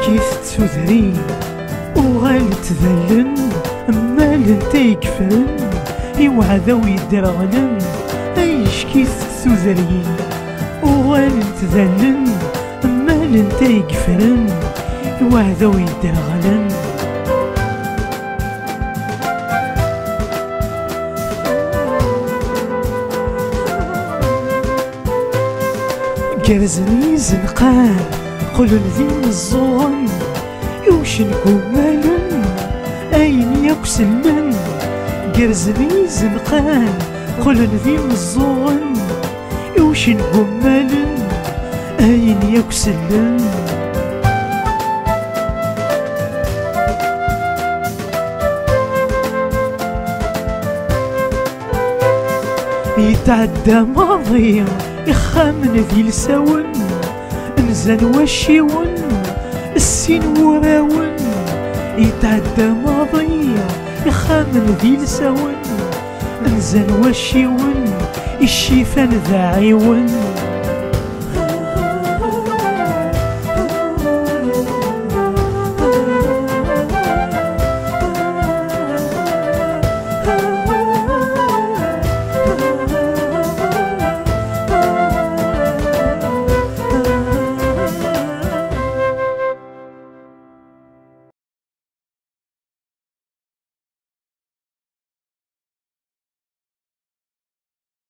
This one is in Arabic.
كيف تسودري وغالت ذلن مال انت يكفرن يوعد ويدرغلن ايش كيف تسودري وغالت ذلن مال انت يكفرن يوعد ويدرغلن كرزني زنقان قلن ذي الزون يوشن كمالن اين يكسلن كرزني زنقان قلن ذي الزون يوشن كمالن اين يكسلن يتعدى ماضي يخامن ذي لساون انزل وشيون السين وراون يتعدى ماضي يخامن ذي لساون انزل وشيون الشيفان ذا عيون